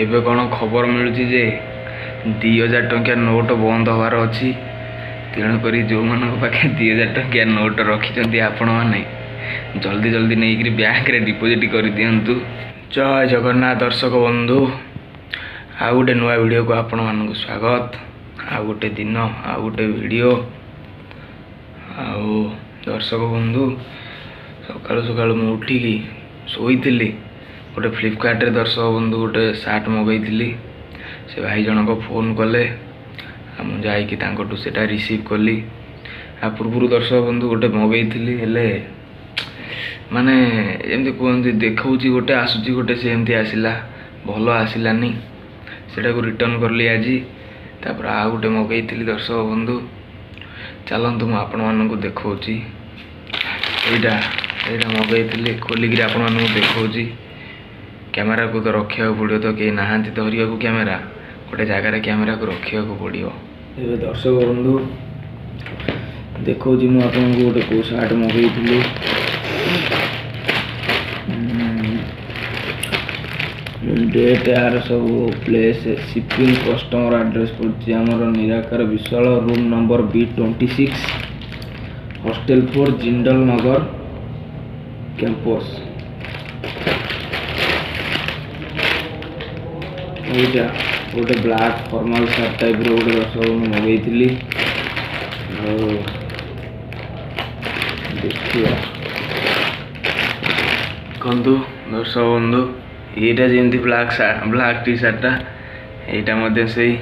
ଏବେ କ'ଣ ଖବର ମିଳୁଛି ଯେ 2000 ଟଙ୍କିଆ ନୋଟ୍ ବନ୍ଦ ହେବାର ଅଛି। ତେଣୁକରି ଯେଉଁମାନଙ୍କ ପାଖେ 2000 ଟଙ୍କିଆ ନୋଟ୍ ରଖିଛନ୍ତି ଆପଣମାନେ ଜଲ୍ଦି ଜଲ୍ଦି ନେଇକରି ବ୍ୟାଙ୍କରେ ଡିପୋଜିଟ୍ କରିଦିଅନ୍ତୁ। ଜୟ ଜଗନ୍ନାଥ ଦର୍ଶକ ବନ୍ଧୁ, ଆଉ ଗୋଟେ ନୂଆ ଭିଡ଼ିଓକୁ ଆପଣମାନଙ୍କୁ ସ୍ୱାଗତ। ଆଉ ଗୋଟେ ଦିନ ଆଉ ଗୋଟେ ଭିଡ଼ିଓ। ଆଉ ଦର୍ଶକ ବନ୍ଧୁ, ସକାଳୁ ସକାଳୁ ମୁଁ ଉଠିକି ଶୋଇଥିଲି। ଗୋଟେ ଫ୍ଲିପକାର୍ଟରେ ଦର୍ଶକ ବନ୍ଧୁ ଗୋଟେ ସାର୍ଟ ମଗାଇଥିଲି। ସେ ଭାଇ ଜଣକ ଫୋନ୍ କଲେ, ଆଉ ମୁଁ ଯାଇକି ତାଙ୍କଠୁ ସେଇଟା ରିସିଭ୍ କଲି। ଆଉ ପୂର୍ବରୁ ଦର୍ଶକ ବନ୍ଧୁ ଗୋଟେ ମଗାଇଥିଲି, ହେଲେ ମାନେ ଏମିତି କୁହନ୍ତି ଦେଖାଉଛି ଗୋଟେ ଆସୁଛି ଗୋଟେ, ସେମିତି ଆସିଲା, ଭଲ ଆସିଲାନି। ସେଇଟାକୁ ରିଟର୍ନ କଲି ଆଜି। ତାପରେ ଆଉ ଗୋଟେ ମଗାଇଥିଲି ଦର୍ଶକ ବନ୍ଧୁ। ଚାଲନ୍ତୁ ମୁଁ ଆପଣମାନଙ୍କୁ ଦେଖାଉଛି। ଏଇଟା ମଗାଇଥିଲି, ଖୋଲିକିରି ଆପଣମାନଙ୍କୁ ଦେଖାଉଛି। କ୍ୟାମେରାକୁ ତ ରଖିବାକୁ ପଡ଼ିବ, ତ କେହି ନାହାନ୍ତି ଧରିବାକୁ କ୍ୟାମେରା। ଗୋଟେ ଜାଗାରେ କ୍ୟାମେରାକୁ ରଖିବାକୁ ପଡ଼ିବ। ଏବେ ଦର୍ଶକ ବନ୍ଧୁ ଦେଖାଉଛି ମୁଁ ଆପଣଙ୍କୁ ଗୋଟେ କେଉଁ ସାର୍ଟ ମଗାଇଥିଲି। ଡେଟ୍ ଆର ସବୁ ପ୍ଲେସ୍, ସିପିଂ, କଷ୍ଟମର ଆଡ୍ରେସ୍ ପଡ଼ିଛି ଆମର Nirakar Biswal, room number B26, hostel 4, Jindal Nagar campus. ଏଇଟା ଗୋଟେ ବ୍ଲାକ୍ ଫର୍ମାଲ ସାର୍ଟ ଟାଇପ୍ର ଗୋଟେ ଦର୍ଶକ ମୁଁ ମଗାଇଥିଲି। ଆଉ ଦେଖିବା, ଦେଖନ୍ତୁ ଦର୍ଶକ ବନ୍ଧୁ, ଏଇଟା ଯେମିତି ବ୍ଲାକ୍ ଟି ସାର୍ଟଟା, ଏଇଟା ମଧ୍ୟ ସେଇ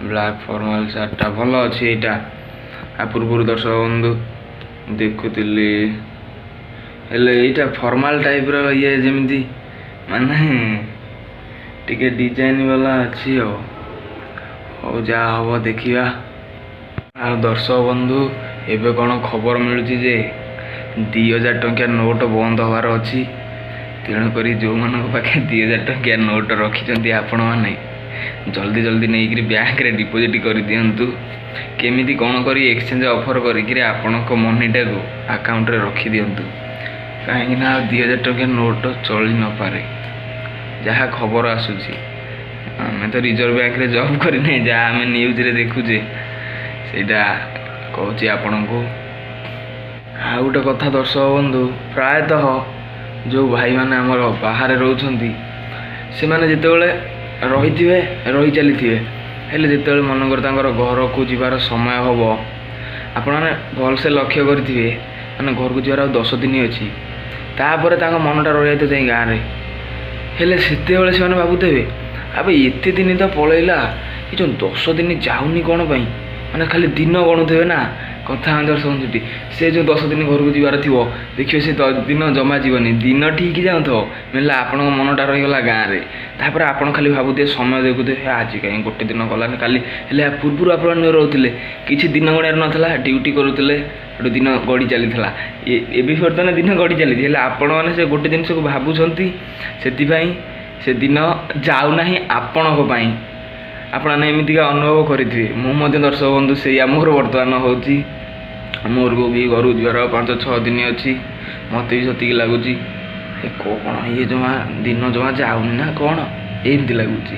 ବ୍ଲାକ୍ ଫର୍ମାଲ ସାର୍ଟଟା ଭଲ ଅଛି ଏଇଟା। ଆଉ ପୂର୍ବରୁ ଦର୍ଶକ ବନ୍ଧୁ ଦେଖୁଥିଲି, ହେଲେ ଏଇଟା ଫର୍ମାଲ ଟାଇପ୍ର ଇଏ ଯେମିତି ମାନେ ଟିକେ ଡିଜାଇନ୍ ବାଲା ଅଛି। ଆଉ ହଉ ଯାହା ହେବ ଦେଖିବା। ଆଉ ଦର୍ଶକ ବନ୍ଧୁ, ଏବେ କ'ଣ ଖବର ମିଳୁଛି ଯେ 2000 ଟଙ୍କିଆ ନୋଟ୍ ବନ୍ଦ ହେବାର ଅଛି। ତେଣୁକରି ଯେଉଁମାନଙ୍କ ପାଖେ 2000 ଟଙ୍କିଆ ନୋଟ୍ ରଖିଛନ୍ତି ଆପଣମାନେ ଜଲ୍ଦି ଜଲ୍ଦି ନେଇକରି ବ୍ୟାଙ୍କରେ ଡିପୋଜିଟ୍ କରିଦିଅନ୍ତୁ। କେମିତି କ'ଣ କରି ଏକ୍ସଚେଞ୍ଜ ଅଫର୍ କରିକିରି ଆପଣଙ୍କ ମନିଟାକୁ ଆକାଉଣ୍ଟରେ ରଖିଦିଅନ୍ତୁ। କାହିଁକିନା ଆଉ 2000 ଟଙ୍କିଆ ନୋଟ୍ ଚଳି ନପାରେ, ଯାହା ଖବର ଆସୁଛି। ଆମେ ତ ରିଜର୍ଭ ବ୍ୟାଙ୍କରେ ଜବ୍ କରିନେ, ଯାହା ଆମେ ନ୍ୟୁଜ୍ରେ ଦେଖୁଛେ ସେଇଟା କହୁଛି ଆପଣଙ୍କୁ। ଆଉ ଗୋଟେ କଥା ଦର୍ଶକ ବନ୍ଧୁ, ପ୍ରାୟତଃ ଯେଉଁ ଭାଇମାନେ ଆମର ବାହାରେ ରହୁଛନ୍ତି ସେମାନେ ଯେତେବେଳେ ରହି ଚାଲିଥିବେ, ହେଲେ ଯେତେବେଳେ ମନେକର ତାଙ୍କର ଘରକୁ ଯିବାର ସମୟ ହେବ, ଆପଣମାନେ ଭଲସେ ଲକ୍ଷ୍ୟ କରିଥିବେ, ମାନେ ଘରକୁ ଯିବାର ଆଉ 10 ଦିନ ଅଛି, ତାପରେ ତାଙ୍କ ମନଟା ରହିଯାଇଥିବ ଯାଇ ଗାଁରେ। ହେଲେ ସେତେବେଳେ ସେମାନେ ଭାବୁଥିବେ, ଆବେ ଏତେ ଦିନ ତ ପଳେଇଲା, ଏ ଯେଉଁ 10 ଦିନ ଯାଉନି କ'ଣ ପାଇଁ, ମାନେ ଖାଲି ଦିନ ଗଣୁଥିବେ ନା। କଥା ଦର୍ଶକ ସେଠି, ସେ ଯେଉଁ 10 ଦିନ ଘରକୁ ଯିବାର ଥିବ, ଦେଖିବେ ସେ ଦିନ ଜମା ଯିବନି, ଦିନ ଠିକ୍ ଯାଉଥିବ, ମିଳିଲା ଆପଣଙ୍କ ମନଟା ରହିଗଲା ଗାଁରେ। ତାପରେ ଆପଣ ଖାଲି ଭାବୁଥିବେ, ସମୟ ଦେଖୁଥିବେ, ଆଜି କାହିଁ ଗୋଟେ ଦିନ ଗଲାନି, କାଲି। ହେଲେ ପୂର୍ବରୁ ଆପଣ ରହୁଥିଲେ, କିଛି ଦିନ ଗଣିବାର ନଥିଲା, ଡ୍ୟୁଟି କରୁଥିଲେ, ଗୋଟେ ଦିନ ଗଡ଼ି ଚାଲିଥିଲା। ଏବେ ବର୍ତ୍ତମାନ ଦିନ ଗଡ଼ି ଚାଲିଛି, ହେଲେ ଆପଣମାନେ ସେ ଗୋଟେ ଜିନିଷକୁ ଭାବୁଛନ୍ତି, ସେଥିପାଇଁ ସେ ଦିନ ଯାଉନାହିଁ ଆପଣଙ୍କ ପାଇଁ। ଆପଣମାନେ ଏମିତିକା ଅନୁଭବ କରିଥିବେ। ମୁଁ ମଧ୍ୟ ଦର୍ଶକ ବନ୍ଧୁ ସେଇଆ ମୋର ବର୍ତ୍ତମାନ ହେଉଛି। ମୋର ବି ଘରକୁ ଯିବାର 5-6 ଦିନ ଅଛି। ମୋତେ ବି ସେତିକି ଲାଗୁଛି, କ'ଣ ଇଏ ଦିନ ଜମା ଯାଉନି ନା କ'ଣ, ଏମିତି ଲାଗୁଛି।